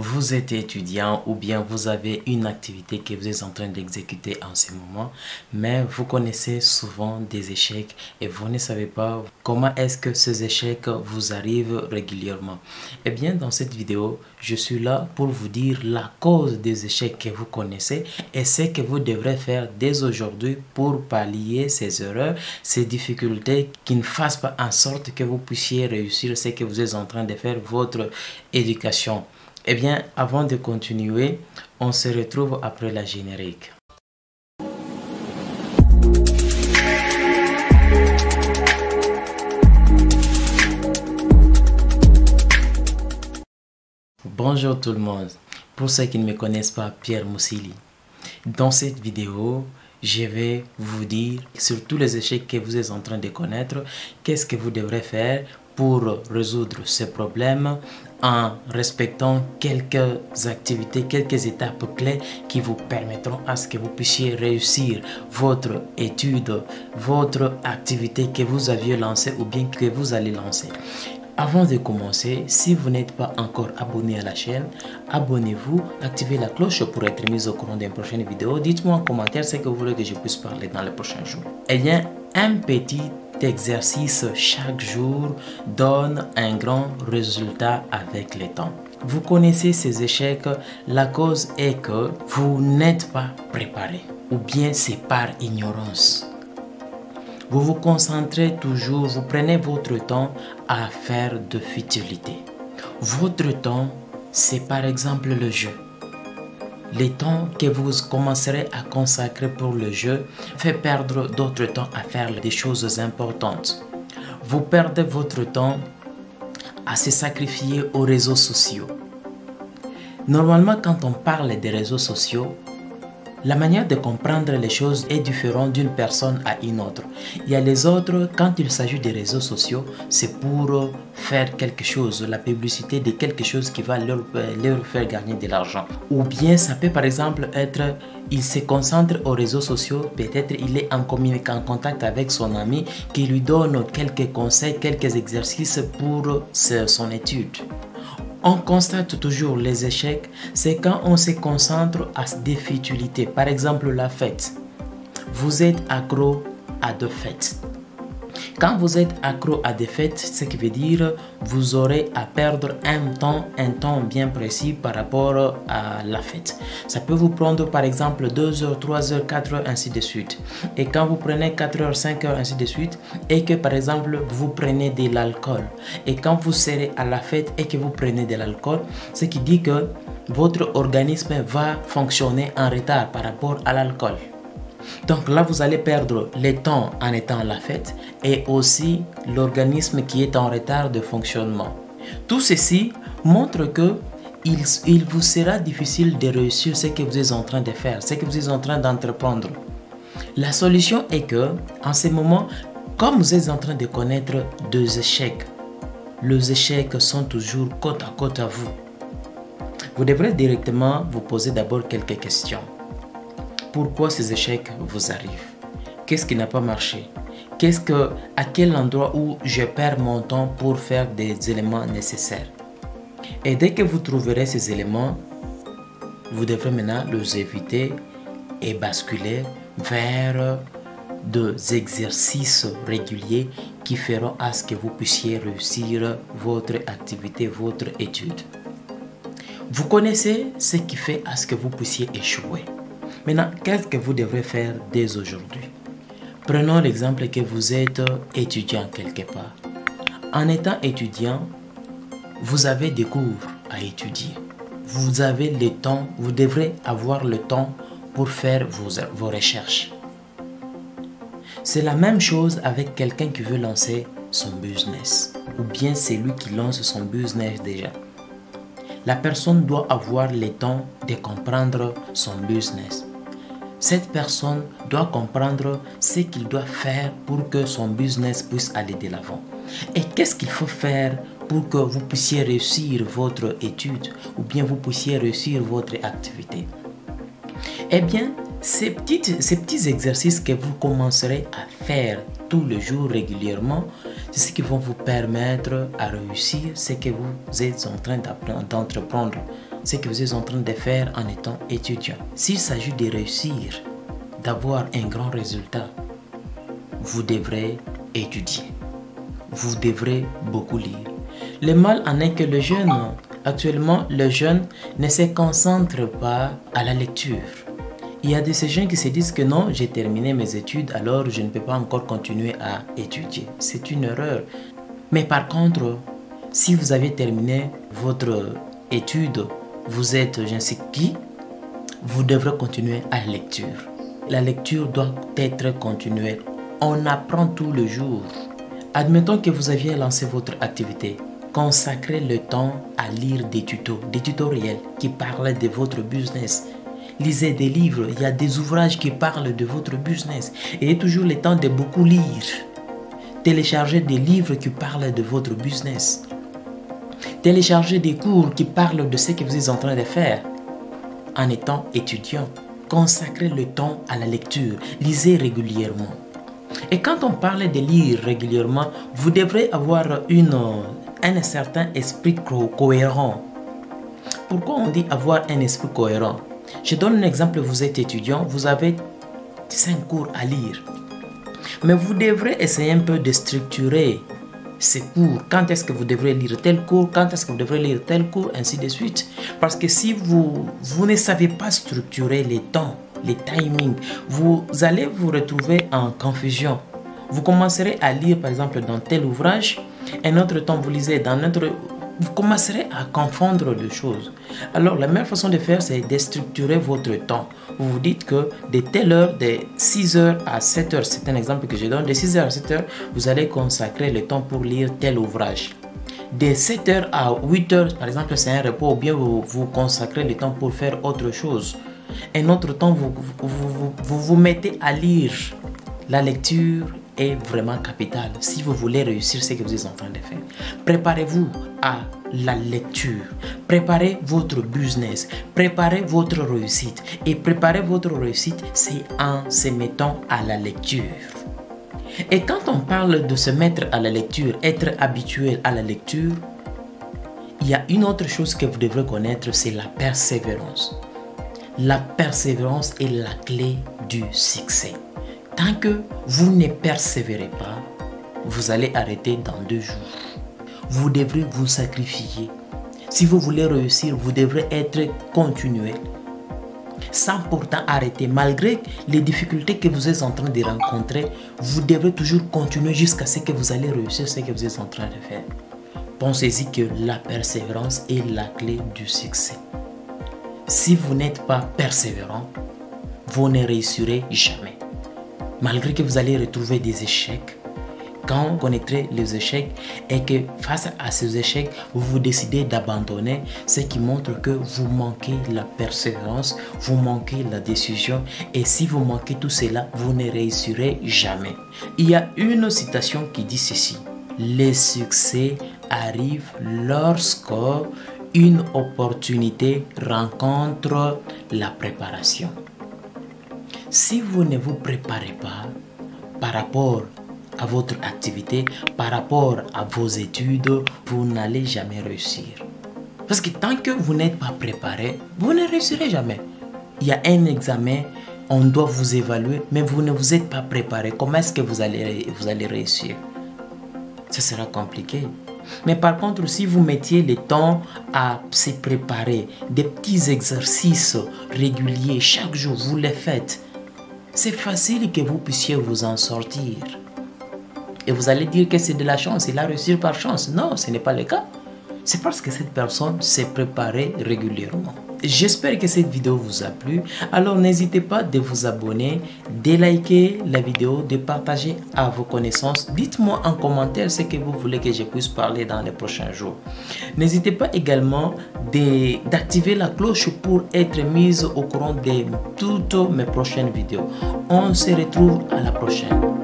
vous êtes étudiant ou bien vous avez une activité que vous êtes en train d'exécuter en ce moment, mais vous connaissez souvent des échecs et vous ne savez pas comment est-ce que ces échecs vous arrivent régulièrement. Eh bien, dans cette vidéo, je suis là pour vous dire la cause des échecs que vous connaissez et ce que vous devrez faire dès aujourd'hui pour pallier ces erreurs, ces difficultés qui ne fassent pas en sorte que vous puissiez réussir ce que vous êtes en train de faire, votre éducation. Eh bien, avant de continuer, on se retrouve après la générique. Bonjour tout le monde, pour ceux qui ne me connaissent pas, Pierre Moussili. Dans cette vidéo, je vais vous dire sur tous les échecs que vous êtes en train de connaître, qu'est-ce que vous devrez faire pour résoudre ces problèmes en respectant quelques activités, quelques étapes clés qui vous permettront à ce que vous puissiez réussir votre étude, votre activité que vous aviez lancée ou bien que vous allez lancer. Avant de commencer, si vous n'êtes pas encore abonné à la chaîne, abonnez-vous, activez la cloche pour être mis au courant d'une prochaine vidéo. Dites-moi en commentaire ce que vous voulez que je puisse parler dans les prochains jours. Eh bien, un petit exercice chaque jour donne un grand résultat avec le temps. Vous connaissez ces échecs, la cause est que vous n'êtes pas préparé ou bien c'est par ignorance. Vous vous concentrez toujours, vous prenez votre temps à faire de futilités. Votre temps, c'est par exemple le jeu. Le temps que vous commencerez à consacrer pour le jeu fait perdre d'autres temps à faire des choses importantes. Vous perdez votre temps à se sacrifier aux réseaux sociaux. Normalement, quand on parle des réseaux sociaux, la manière de comprendre les choses est différente d'une personne à une autre. Il y a les autres, quand il s'agit des réseaux sociaux, c'est pour faire quelque chose, la publicité de quelque chose qui va leur faire gagner de l'argent. Ou bien ça peut par exemple être, il se concentre aux réseaux sociaux, peut-être il est en contact avec son ami qui lui donne quelques conseils, quelques exercices pour son étude. On constate toujours les échecs, c'est quand on se concentre à des futilités. Par exemple, la fête. Vous êtes accro à des fêtes. Quand vous êtes accro à des fêtes, ce qui veut dire vous aurez à perdre un temps bien précis par rapport à la fête. Ça peut vous prendre par exemple 2 heures, 3 heures, 4 heures, ainsi de suite. Et quand vous prenez 4 heures, 5 heures, ainsi de suite, et que par exemple vous prenez de l'alcool, et quand vous serez à la fête et que vous prenez de l'alcool, ce qui dit que votre organisme va fonctionner en retard par rapport à l'alcool. Donc là, vous allez perdre le temps en étant à la fête et aussi l'organisme qui est en retard de fonctionnement. Tout ceci montre que il vous sera difficile de réussir ce que vous êtes en train de faire, ce que vous êtes en train d'entreprendre. La solution est que, en ce moment, comme vous êtes en train de connaître deux échecs, les échecs sont toujours côte à côte à vous. Vous devrez directement vous poser d'abord quelques questions. Pourquoi ces échecs vous arrivent? Qu'est-ce qui n'a pas marché? À quel endroit où je perds mon temps pour faire des éléments nécessaires? Et dès que vous trouverez ces éléments, vous devrez maintenant les éviter et basculer vers des exercices réguliers qui feront à ce que vous puissiez réussir votre activité, votre étude. Vous connaissez ce qui fait à ce que vous puissiez échouer. Maintenant, qu'est-ce que vous devrez faire dès aujourd'hui? Prenons l'exemple que vous êtes étudiant quelque part. En étant étudiant, vous avez des cours à étudier. Vous avez le temps, vous devrez avoir le temps pour faire vos recherches. C'est la même chose avec quelqu'un qui veut lancer son business ou bien c'est lui qui lance son business déjà. La personne doit avoir le temps de comprendre son business. Cette personne doit comprendre ce qu'il doit faire pour que son business puisse aller de l'avant. Et qu'est-ce qu'il faut faire pour que vous puissiez réussir votre étude ou bien vous puissiez réussir votre activité? Eh bien, ces petits exercices que vous commencerez à faire tous les jours régulièrement, c'est ce qui va vous permettre à réussir ce que vous êtes en train d'entreprendre ce que vous êtes en train de faire en étant étudiant. S'il s'agit de réussir, d'avoir un grand résultat, vous devrez étudier. Vous devrez beaucoup lire. Le mal en est que actuellement, le jeune ne se concentre pas à la lecture. Il y a de ces gens qui se disent que non, j'ai terminé mes études, alors je ne peux pas encore continuer à étudier. C'est une erreur. Mais par contre, si vous avez terminé votre étude, vous êtes je ne sais qui, vous devrez continuer à la lecture. La lecture doit être continuelle. On apprend tout le jour. Admettons que vous aviez lancé votre activité. Consacrez le temps à lire des tutoriels qui parlent de votre business. Lisez des livres, il y a des ouvrages qui parlent de votre business. Ayez toujours le temps de beaucoup lire. Téléchargez des livres qui parlent de votre business. Téléchargez des cours qui parlent de ce que vous êtes en train de faire. En étant étudiant, consacrez le temps à la lecture. Lisez régulièrement. Et quand on parle de lire régulièrement, vous devrez avoir un certain esprit cohérent. Pourquoi on dit avoir un esprit cohérent? Je donne un exemple, vous êtes étudiant, vous avez 5 cours à lire. Mais vous devrez essayer un peu de structurer ces cours. Quand est-ce que vous devrez lire tel cours, quand est-ce que vous devrez lire tel cours, ainsi de suite. Parce que si vous ne savez pas structurer les temps, les timings, vous allez vous retrouver en confusion. Vous commencerez à lire par exemple dans tel ouvrage, un autre temps vous lisez dans un autre, vous commencerez à confondre les choses. Alors la meilleure façon de faire, c'est de structurer votre temps. Vous vous dites que de telle heure, de 6h à 7h, c'est un exemple que je donne, de 6h à 7h, vous allez consacrer le temps pour lire tel ouvrage. De 7h à 8h, par exemple, c'est un repos, ou bien vous consacrez le temps pour faire autre chose. Un autre temps, vous mettez à lire. La lecture est vraiment capitale si vous voulez réussir ce que vous êtes en train de faire. Préparez-vous à la lecture. Préparez votre business. Préparez votre réussite. Et préparer votre réussite, c'est en se mettant à la lecture. Et quand on parle de se mettre à la lecture, être habitué à la lecture, il y a une autre chose que vous devrez connaître, c'est la persévérance. La persévérance est la clé du succès. Tant que vous ne persévérez pas, vous allez arrêter dans 2 jours. Vous devrez vous sacrifier. Si vous voulez réussir, vous devrez être continuel. Sans pourtant arrêter. Malgré les difficultés que vous êtes en train de rencontrer, vous devrez toujours continuer jusqu'à ce que vous allez réussir ce que vous êtes en train de faire. Pensez-y que la persévérance est la clé du succès. Si vous n'êtes pas persévérant, vous ne réussirez jamais. Malgré que vous allez retrouver des échecs, quand vous connaîtrez les échecs et que face à ces échecs, vous décidez d'abandonner, ce qui montre que vous manquez la persévérance, vous manquez la décision. Et si vous manquez tout cela, vous ne réussirez jamais. Il y a une citation qui dit ceci: le succès arrive lorsque une opportunité rencontre la préparation. Si vous ne vous préparez pas par rapport à votre activité, par rapport à vos études, vous n'allez jamais réussir. Parce que tant que vous n'êtes pas préparé, vous ne réussirez jamais. Il y a un examen, on doit vous évaluer, mais vous ne vous êtes pas préparé. Comment est-ce que vous allez réussir? Ce sera compliqué. Mais par contre, si vous mettiez le temps à se préparer, des petits exercices réguliers, chaque jour, vous les faites, c'est facile que vous puissiez vous en sortir. Et vous allez dire que c'est de la chance, il a réussi par chance. Non, ce n'est pas le cas. C'est parce que cette personne s'est préparée régulièrement. J'espère que cette vidéo vous a plu. Alors n'hésitez pas de vous abonner, de liker la vidéo, de partager à vos connaissances. Dites-moi en commentaire ce que vous voulez que je puisse parler dans les prochains jours. N'hésitez pas également d'activer la cloche pour être mise au courant de toutes mes prochaines vidéos. On se retrouve à la prochaine.